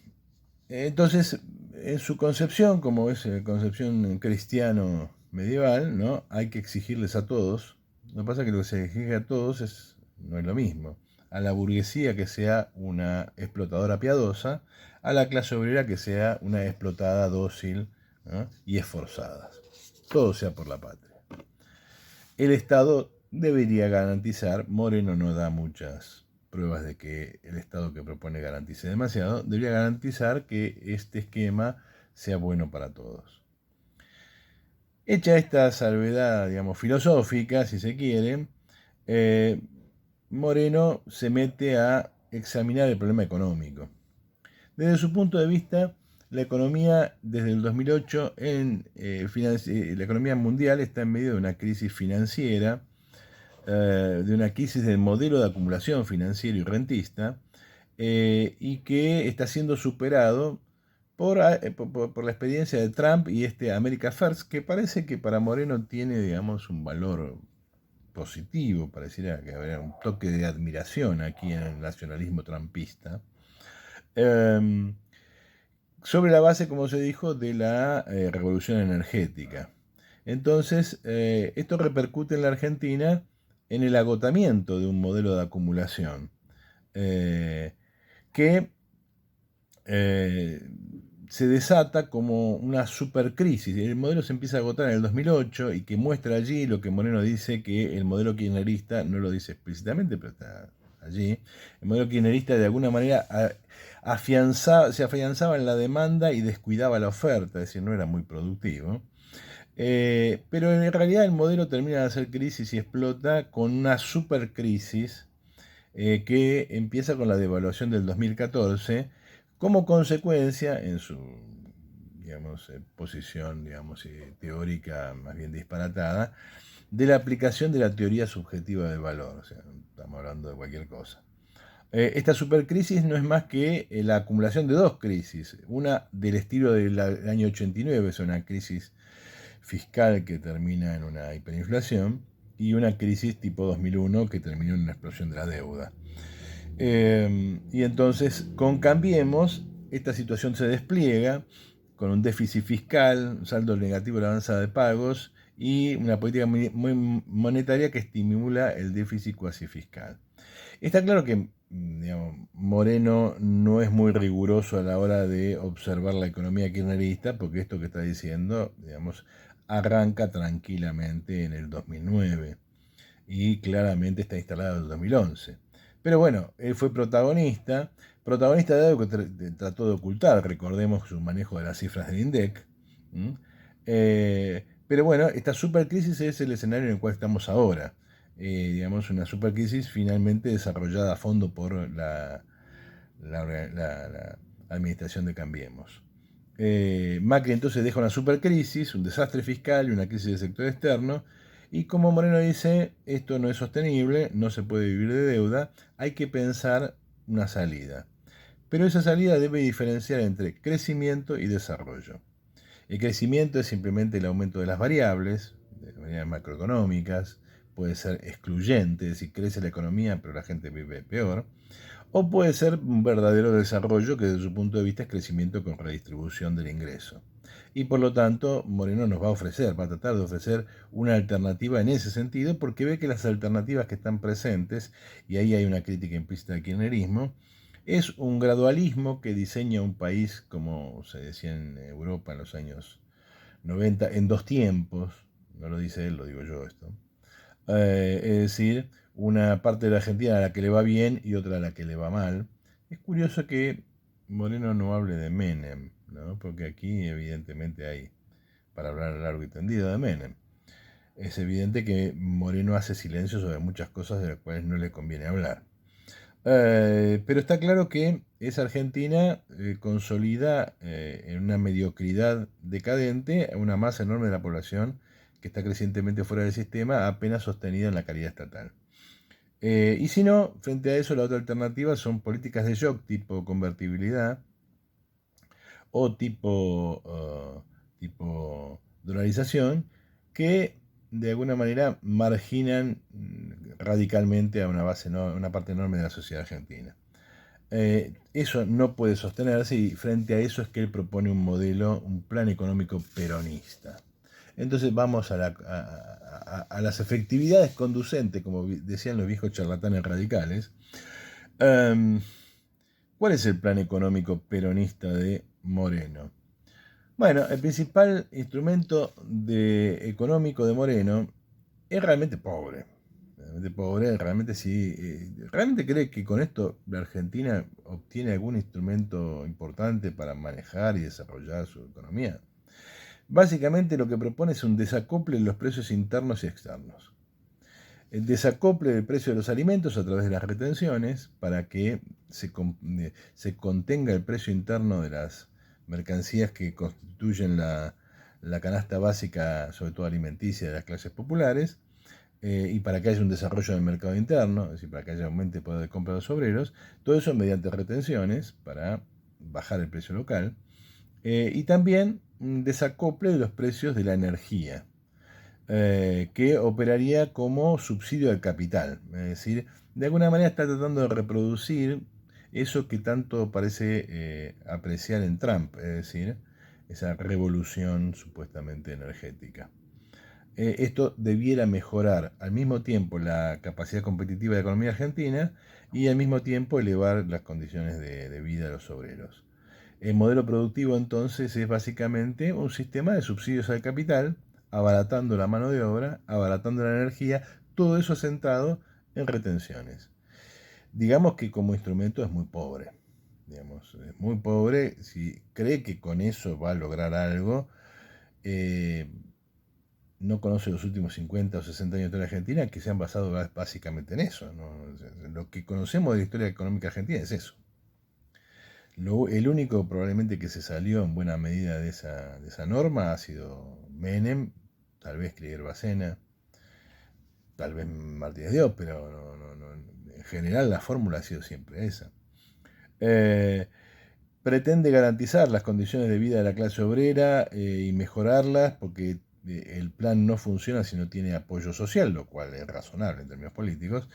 entonces, en su concepción, como es concepción cristiano medieval, ¿no? Hay que exigirles a todos. Lo que pasa es que lo que se exige a todos no es lo mismo. A la burguesía que sea una explotadora piadosa, a la clase obrera que sea una explotada dócil, ¿no? Y esforzada. Todo sea por la patria. El Estado debería garantizar, Moreno no da muchas pruebas de que el Estado que propone garantice demasiado, debería garantizar que este esquema sea bueno para todos. Hecha esta salvedad, digamos, filosófica, si se quiere, Moreno se mete a examinar el problema económico. Desde su punto de vista, la economía desde el 2008 la economía mundial está en medio de una crisis financiera, de una crisis del modelo de acumulación financiero y rentista, y que está siendo superado por la experiencia de Trump y este America First, que parece que para Moreno tiene, digamos, un valor positivo, pareciera que habría un toque de admiración aquí en el nacionalismo trumpista, sobre la base, como se dijo, de la revolución energética. Entonces, esto repercute en la Argentina en el agotamiento de un modelo de acumulación que se desata como una supercrisis. El modelo se empieza a agotar en el 2008 y que muestra allí lo que Moreno dice, que el modelo kirchnerista, no lo dice explícitamente, pero está allí, el modelo kirchnerista de alguna manera se afianzaba en la demanda y descuidaba la oferta, es decir, no era muy productivo. Pero en realidad el modelo termina de hacer crisis y explota con una supercrisis que empieza con la devaluación del 2014 como consecuencia, en su, digamos, posición, digamos, teórica más bien disparatada, de la aplicación de la teoría subjetiva del valor. O sea, estamos hablando de cualquier cosa. Esta supercrisis no es más que la acumulación de dos crisis. Una del estilo del año 89, es una crisis fiscal que termina en una hiperinflación, y una crisis tipo 2001 que terminó en una explosión de la deuda. Y entonces, con Cambiemos, esta situación se despliega con un déficit fiscal, un saldo negativo de la avanzada de pagos y una política muy monetaria que estimula el déficit cuasi fiscal. Está claro que, digamos, Moreno no es muy riguroso a la hora de observar la economía kirchnerista, porque esto que está diciendo, digamos, arranca tranquilamente en el 2009 y claramente está instalado en el 2011. Pero bueno, él fue protagonista de algo que trató de ocultar, recordemos su manejo de las cifras del INDEC. Pero bueno, esta supercrisis es el escenario en el cual estamos ahora. Digamos, una supercrisis finalmente desarrollada a fondo por la administración de Cambiemos. Macri entonces deja una supercrisis, un desastre fiscal y una crisis del sector externo. Y como Moreno dice, esto no es sostenible, no se puede vivir de deuda, hay que pensar una salida. Pero esa salida debe diferenciar entre crecimiento y desarrollo. El crecimiento es simplemente el aumento de las variables macroeconómicas, puede ser excluyente, es decir, crece la economía pero la gente vive peor, o puede ser un verdadero desarrollo que desde su punto de vista es crecimiento con redistribución del ingreso. Y por lo tanto, Moreno nos va a tratar de ofrecer una alternativa en ese sentido, porque ve que las alternativas que están presentes, y ahí hay una crítica implícita al kirchnerismo, es un gradualismo que diseña un país, como se decía en Europa en los años 90, en dos tiempos, no lo dice él, lo digo yo esto. Es decir, una parte de la Argentina a la que le va bien y otra a la que le va mal. Es curioso que Moreno no hable de Menem, ¿no? Porque aquí evidentemente hay, para hablar largo y tendido de Menem, es evidente que Moreno hace silencio sobre muchas cosas de las cuales no le conviene hablar. Pero está claro que esa Argentina consolida en una mediocridad decadente a una masa enorme de la población que está crecientemente fuera del sistema, apenas sostenida en la calidad estatal. Y si no, frente a eso, la otra alternativa son políticas de shock tipo convertibilidad o tipo dolarización, que de alguna manera marginan radicalmente a una parte enorme de la sociedad argentina. Eso no puede sostenerse, y frente a eso es que él propone un modelo, un plan económico peronista. Entonces vamos a las efectividades conducentes, como decían los viejos charlatanes radicales. ¿Cuál es el plan económico peronista de Moreno? Bueno, el principal instrumento económico de Moreno es realmente pobre. realmente pobre, realmente sí. ¿Realmente cree que con esto la Argentina obtiene algún instrumento importante para manejar y desarrollar su economía? Básicamente lo que propone es un desacople en los precios internos y externos. El desacople del precio de los alimentos a través de las retenciones para que se contenga el precio interno de las mercancías que constituyen la canasta básica, sobre todo alimenticia, de las clases populares, y para que haya un desarrollo del mercado interno, es decir, para que haya aumento de poder de compra de los obreros, todo eso mediante retenciones para bajar el precio local, y también un desacople de los precios de la energía, que operaría como subsidio al capital. Es decir, de alguna manera está tratando de reproducir eso que tanto parece apreciar en Trump, es decir, esa revolución supuestamente energética. Esto debiera mejorar al mismo tiempo la capacidad competitiva de la economía argentina y al mismo tiempo elevar las condiciones de vida de los obreros. El modelo productivo entonces es básicamente un sistema de subsidios al capital, abaratando la mano de obra, abaratando la energía, todo eso centrado en retenciones. Digamos que como instrumento es muy pobre. Digamos, es muy pobre. Si cree que con eso va a lograr algo, no conoce los últimos 50 o 60 años de la Argentina que se han basado básicamente en eso, ¿no? Lo que conocemos de la historia económica argentina es eso. El único probablemente que se salió en buena medida de esa norma ha sido Menem, tal vez Cleguer Bacena, tal vez Martínez Dios, pero en general la fórmula ha sido siempre esa. Pretende garantizar las condiciones de vida de la clase obrera y mejorarlas porque el plan no funciona si no tiene apoyo social, lo cual es razonable en términos políticos,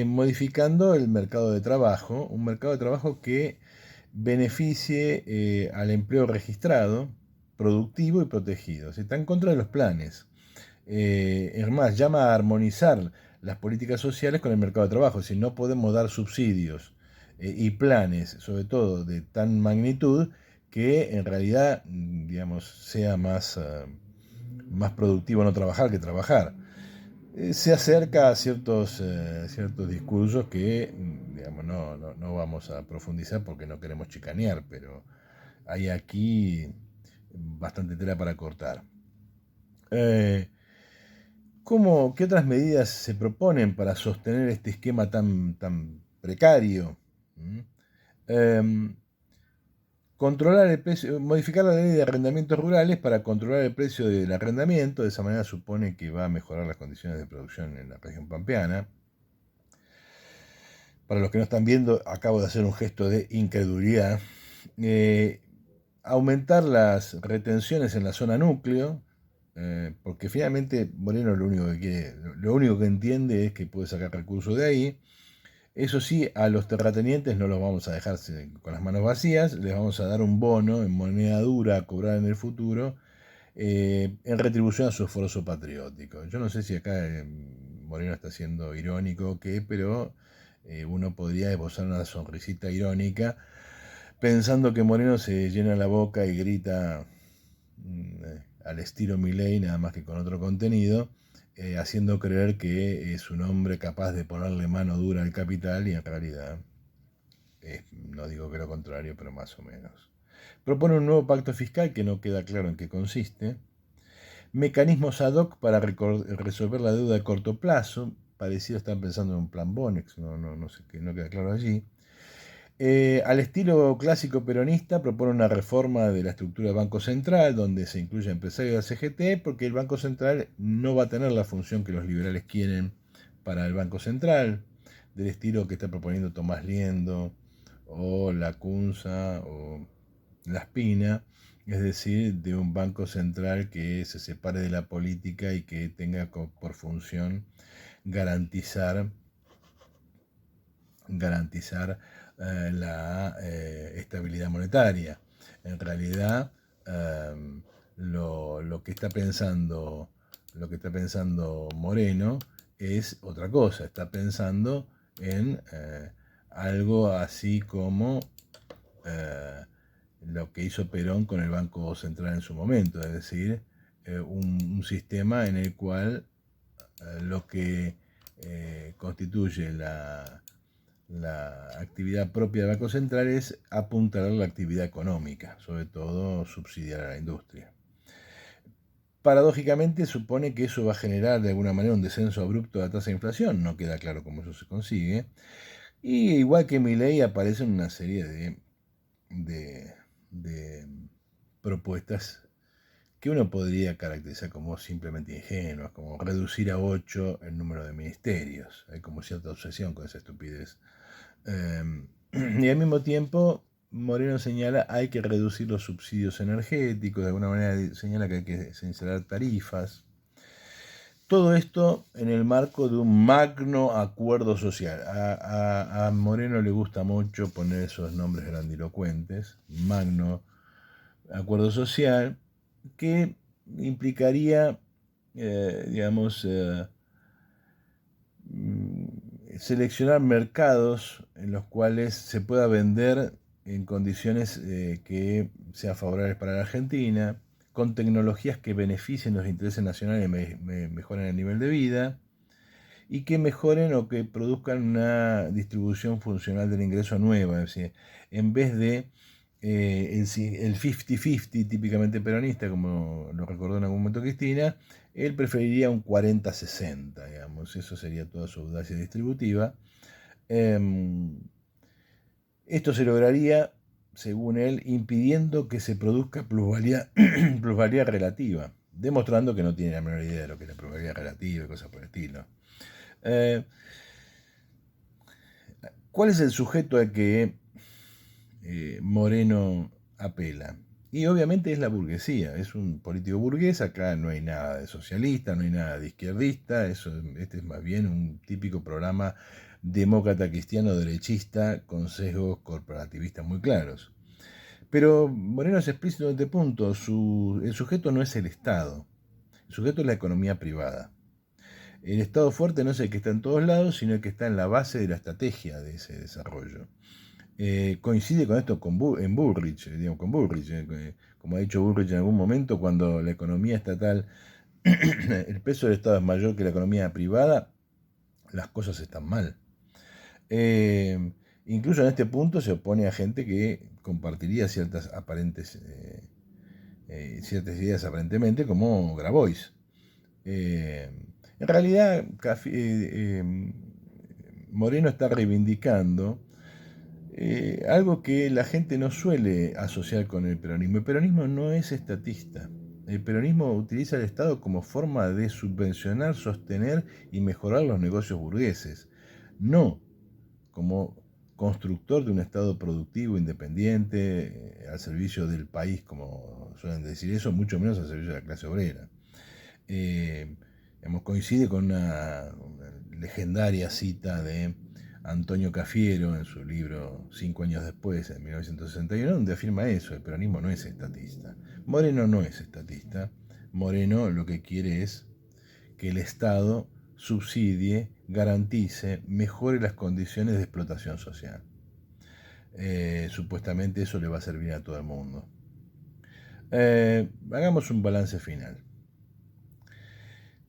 modificando el mercado de trabajo, un mercado de trabajo que beneficie al empleo registrado, productivo y protegido. Está en contra de los planes. Es más, llama a armonizar las políticas sociales con el mercado de trabajo. Si no podemos dar subsidios y planes, sobre todo de tan magnitud, que en realidad, digamos, sea más productivo no trabajar que trabajar. Se acerca a ciertos discursos que, digamos, no vamos a profundizar porque no queremos chicanear, pero hay aquí bastante tela para cortar. ¿Qué otras medidas se proponen para sostener este esquema tan precario? Controlar el precio, modificar la ley de arrendamientos rurales para controlar el precio del arrendamiento, de esa manera supone que va a mejorar las condiciones de producción en la región pampeana. Para los que no están viendo, acabo de hacer un gesto de incredulidad. Aumentar las retenciones en la zona núcleo, porque finalmente Moreno lo único que entiende es que puede sacar recursos de ahí. Eso sí, a los terratenientes no los vamos a dejar con las manos vacías, les vamos a dar un bono en moneda dura a cobrar en el futuro, en retribución a su esfuerzo patriótico. Yo no sé si acá Moreno está siendo irónico o qué, pero uno podría esbozar una sonrisita irónica pensando que Moreno se llena la boca y grita al estilo Milei, nada más que con otro contenido, haciendo creer que es un hombre capaz de ponerle mano dura al capital y en realidad, no digo que lo contrario, pero más o menos. Propone un nuevo pacto fiscal que no queda claro en qué consiste. Mecanismos ad hoc para resolver la deuda a corto plazo. Parecido están pensando en un plan Bonex, no sé, no queda claro allí. Al estilo clásico peronista propone una reforma de la estructura del Banco Central, donde se incluye empresarios de la CGT, porque el Banco Central no va a tener la función que los liberales quieren para el Banco Central, del estilo que está proponiendo Tomás Liendo, o Lacunza, o La Espina, es decir, de un Banco Central que se separe de la política y que tenga por función garantizar la estabilidad monetaria. En realidad, lo que está pensando Moreno es otra cosa. Está pensando en algo así como lo que hizo Perón con el Banco Central en su momento, es decir, un sistema en el cual lo que constituye la actividad propia del Banco Central es apuntalar la actividad económica, sobre todo subsidiar a la industria. Paradójicamente supone que eso va a generar de alguna manera un descenso abrupto de la tasa de inflación, no queda claro cómo eso se consigue, y igual que Milei aparecen una serie de propuestas que uno podría caracterizar como simplemente ingenuas, como reducir a 8 el número de ministerios. Hay como cierta obsesión con esa estupidez. Y al mismo tiempo, Moreno señala hay que reducir los subsidios energéticos, de alguna manera señala que hay que sincerar tarifas. Todo esto en el marco de un magno acuerdo social. A Moreno le gusta mucho poner esos nombres grandilocuentes, magno acuerdo social, que implicaría, digamos, seleccionar mercados en los cuales se pueda vender en condiciones que sean favorables para la Argentina, con tecnologías que beneficien los intereses nacionales y mejoren el nivel de vida, y que mejoren o que produzcan una distribución funcional del ingreso nueva. Es decir, en vez de el 50-50 típicamente peronista, como lo recordó en algún momento Cristina, él preferiría un 40-60, digamos, eso sería toda su audacia distributiva. Esto se lograría, según él, impidiendo que se produzca plusvalía, plusvalía relativa, demostrando que no tiene la menor idea de lo que es la plusvalía relativa y cosas por el estilo. ¿Cuál es el sujeto al que Moreno apela? Y obviamente es la burguesía, es un político burgués, acá no hay nada de socialista, no hay nada de izquierdista, este es más bien un típico programa demócrata cristiano derechista con sesgos corporativistas muy claros. Pero Moreno es explícito en este punto, el sujeto no es el Estado, el sujeto es la economía privada. El Estado fuerte no es el que está en todos lados, sino el que está en la base de la estrategia de ese desarrollo. Coincide con esto en Bullrich, digamos, con Bullrich, como ha dicho Bullrich en algún momento, cuando la economía estatal, el peso del Estado es mayor que la economía privada, las cosas están mal. Incluso en este punto se opone a gente que compartiría ciertas ideas aparentemente, como Grabois. En realidad, Moreno está reivindicando algo que la gente no suele asociar con el peronismo. El peronismo no es estatista. El peronismo utiliza el Estado como forma de subvencionar, sostener y mejorar los negocios burgueses, no como constructor de un Estado productivo, independiente, al servicio del país, como suelen decir eso, mucho menos al servicio de la clase obrera. Coincide con una legendaria cita de Antonio Cafiero en su libro 5 años después, en 1961, donde afirma eso: el peronismo no es estatista. Moreno no es estatista. Moreno lo que quiere es que el Estado subsidie, garantice, mejore las condiciones de explotación social. Supuestamente eso le va a servir a todo el mundo. Hagamos un balance final.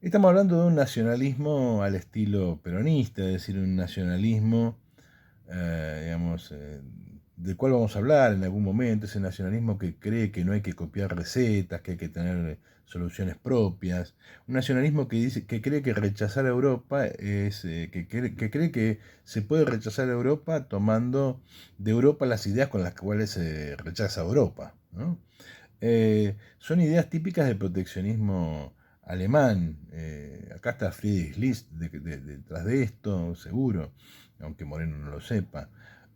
Estamos hablando de un nacionalismo al estilo peronista, es decir, un nacionalismo, del cual vamos a hablar en algún momento, ese nacionalismo que cree que no hay que copiar recetas, que hay que tener soluciones propias, un nacionalismo que cree que rechazar a Europa que cree que se puede rechazar a Europa tomando de Europa las ideas con las cuales se rechaza a Europa, ¿no? Son ideas típicas del proteccionismo alemán. Acá está Friedrich List detrás de esto, seguro, aunque Moreno no lo sepa.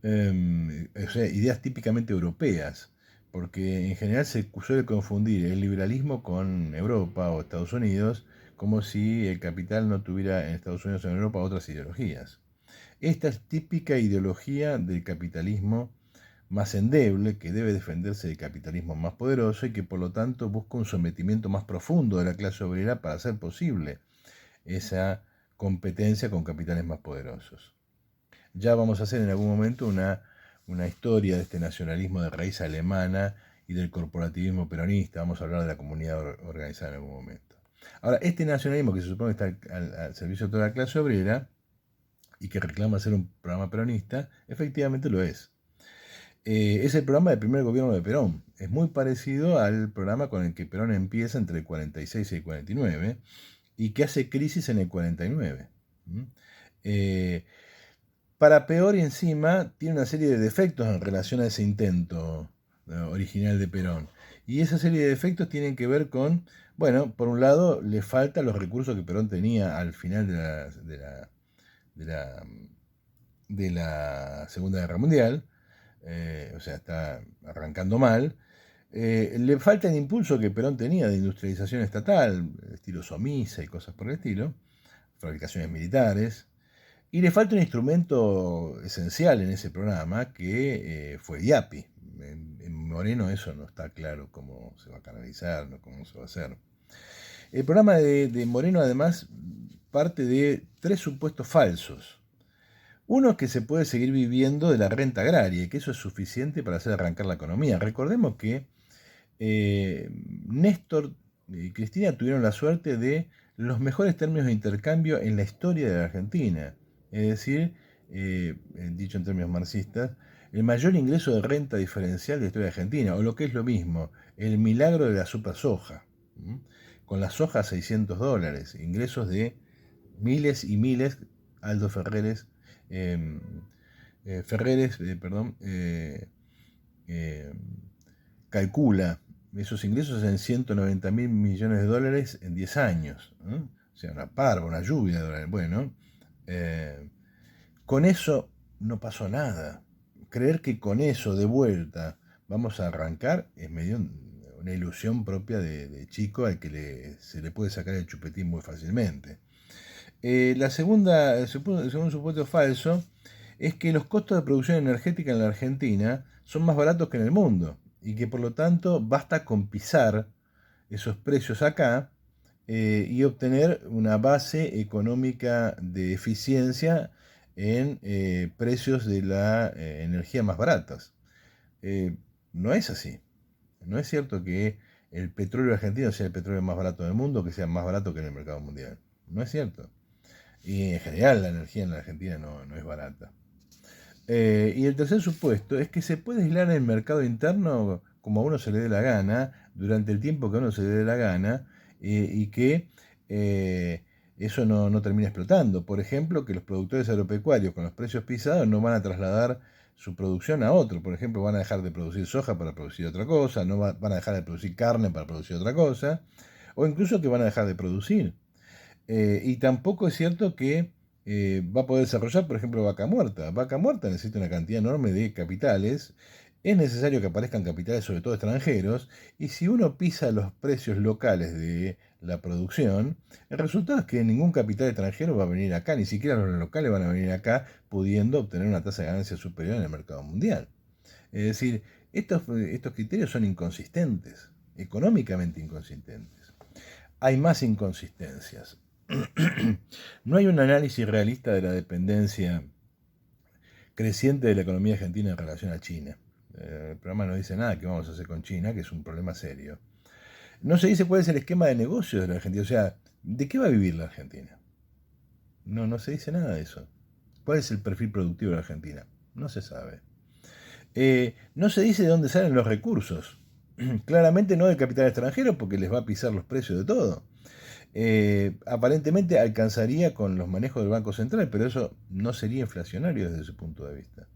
O sea, ideas típicamente europeas, porque en general se suele confundir el liberalismo con Europa o Estados Unidos, como si el capital no tuviera en Estados Unidos o en Europa otras ideologías. Esta es típica ideología del capitalismo más endeble, que debe defenderse del capitalismo más poderoso y que por lo tanto busca un sometimiento más profundo de la clase obrera para hacer posible esa competencia con capitales más poderosos. Ya vamos a hacer en algún momento una historia de este nacionalismo de raíz alemana y del corporativismo peronista. Vamos a hablar de la comunidad organizada en algún momento. Ahora, este nacionalismo que se supone que está al servicio de toda la clase obrera y que reclama ser un programa peronista, efectivamente lo es. Es el programa del primer gobierno de Perón. Es muy parecido al programa con el que Perón empieza entre el 46 y el 49 y que hace crisis en el 49. Eh, para peor y encima tiene una serie de defectos en relación a ese intento original de Perón. Y esa serie de defectos tienen que ver con, bueno, por un lado le faltan los recursos que Perón tenía al final de la, de la Segunda Guerra Mundial, o sea, está arrancando mal. Le falta el impulso que Perón tenía de industrialización estatal, estilo Somisa y cosas por el estilo, fabricaciones militares. Y le falta un instrumento esencial en ese programa que fue IAPI. En Moreno eso no está claro cómo se va a canalizar, no cómo se va a hacer. El programa de Moreno además parte de tres supuestos falsos. Uno es que se puede seguir viviendo de la renta agraria y que eso es suficiente para hacer arrancar la economía. Recordemos que Néstor y Cristina tuvieron la suerte de los mejores términos de intercambio en la historia de la Argentina. Es decir, dicho en términos marxistas, el mayor ingreso de renta diferencial de la historia de Argentina, o lo que es lo mismo, el milagro de la super soja. Con la soja a $600, ingresos de miles y miles, Aldo Ferreres, calcula esos ingresos en 190 mil millones de dólares en 10 años. O sea, una parva, una lluvia de dólares. Bueno, con eso no pasó nada. Creer que con eso de vuelta vamos a arrancar es medio una ilusión propia de chico al que se le puede sacar el chupetín muy fácilmente. El segundo supuesto falso es que los costos de producción energética en la Argentina son más baratos que en el mundo y que por lo tanto basta con pisar esos precios acá y obtener una base económica de eficiencia en precios de la energía más baratas. No es así. No es cierto que el petróleo argentino sea el petróleo más barato del mundo, que sea más barato que en el mercado mundial. No es cierto. Y en general la energía en la Argentina no es barata. Y el tercer supuesto es que se puede aislar el mercado interno como a uno se le dé la gana, durante el tiempo que a uno se le dé la gana, y que eso no termina explotando. Por ejemplo, que los productores agropecuarios con los precios pisados no van a trasladar su producción a otro. Por ejemplo, van a dejar de producir soja para producir otra cosa, van a dejar de producir carne para producir otra cosa, o incluso que van a dejar de producir. Y tampoco es cierto que va a poder desarrollar, por ejemplo, Vaca Muerta. Vaca Muerta necesita una cantidad enorme de capitales. Es necesario que aparezcan capitales, sobre todo extranjeros. Y si uno pisa los precios locales de la producción, el resultado es que ningún capital extranjero va a venir acá, ni siquiera los locales van a venir acá pudiendo obtener una tasa de ganancia superior en el mercado mundial. Es decir, estos criterios son inconsistentes, económicamente inconsistentes. Hay más inconsistencias. No hay un análisis realista de la dependencia creciente de la economía argentina en relación a China. El programa no dice nada que vamos a hacer con China, que es un problema serio. No se dice cuál es el esquema de negocios de la Argentina, o sea, ¿de qué va a vivir la Argentina? No se dice nada de eso. ¿Cuál es el perfil productivo de la Argentina? No se sabe. No se dice de dónde salen los recursos. Claramente no del capital extranjero porque les va a pisar los precios de todo. Aparentemente alcanzaría con los manejos del Banco Central, pero eso no sería inflacionario desde su punto de vista.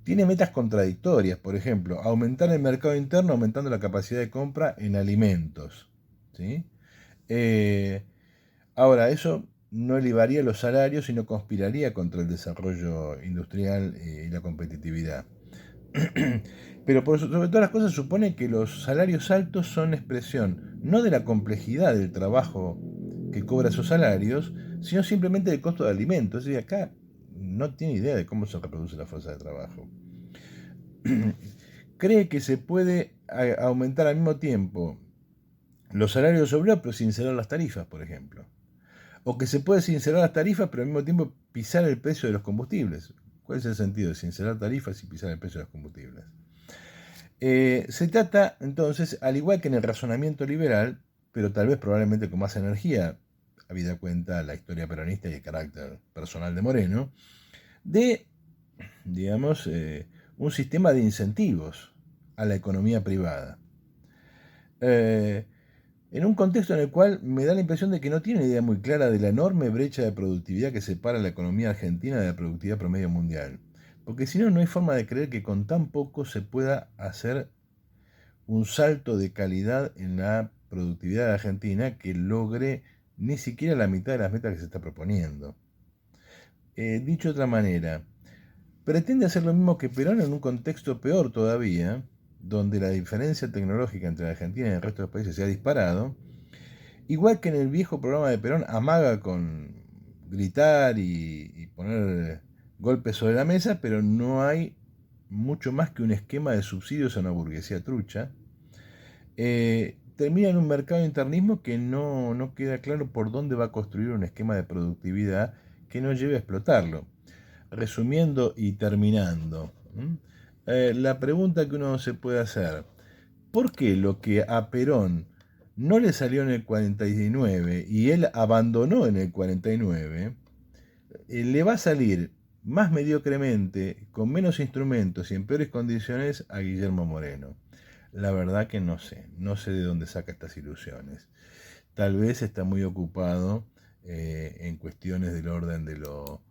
Tiene metas contradictorias, por ejemplo, aumentar el mercado interno aumentando la capacidad de compra en alimentos. ¿Sí? Ahora, eso no elevaría los salarios, sino conspiraría contra el desarrollo industrial y la competitividad. Pero sobre todas las cosas supone que los salarios altos son expresión no de la complejidad del trabajo que cobra esos salarios, sino simplemente del costo de alimentos. Es decir, acá no tiene idea de cómo se reproduce la fuerza de trabajo. Cree que se puede aumentar al mismo tiempo los salarios obreros pero sin sincerar las tarifas, por ejemplo. O que se puede sincerar las tarifas pero al mismo tiempo pisar el precio de los combustibles. ¿Cuál es el sentido de sincerar tarifas y pisar el precio de los combustibles? Se trata entonces, al igual que en el razonamiento liberal, pero tal vez probablemente con más energía, habida cuenta la historia peronista y el carácter personal de Moreno, de, digamos, un sistema de incentivos a la economía privada. En un contexto en el cual me da la impresión de que no tiene idea muy clara de la enorme brecha de productividad que separa la economía argentina de la productividad promedio mundial. Porque si no, no hay forma de creer que con tan poco se pueda hacer un salto de calidad en la productividad de Argentina que logre ni siquiera la mitad de las metas que se está proponiendo. Dicho de otra manera, pretende hacer lo mismo que Perón en un contexto peor todavía, donde la diferencia tecnológica entre la Argentina y el resto de los países se ha disparado, igual que en el viejo programa de Perón, amaga con gritar y poner golpes sobre la mesa, pero no hay mucho más que un esquema de subsidios a una burguesía trucha. Termina en un mercado de internismo que no queda claro por dónde va a construir un esquema de productividad que no lleve a explotarlo. Resumiendo y terminando, la pregunta que uno se puede hacer: ¿por qué lo que a Perón no le salió en el 49 y él abandonó en el 49, le va a salir más mediocremente, con menos instrumentos y en peores condiciones a Guillermo Moreno? La verdad que no sé de dónde saca estas ilusiones. Tal vez está muy ocupado en cuestiones del orden de lo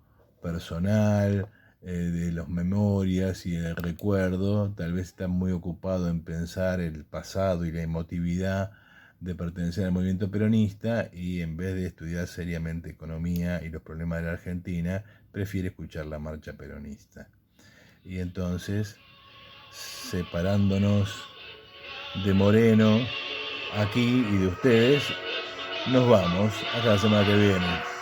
personal, de las memorias y el recuerdo. Tal vez está muy ocupado en pensar el pasado y la emotividad de pertenecer al movimiento peronista, y en vez de estudiar seriamente economía y los problemas de la Argentina, prefiere escuchar la marcha peronista. Y entonces, separándonos de Moreno aquí y de ustedes, nos vamos hasta la semana que viene.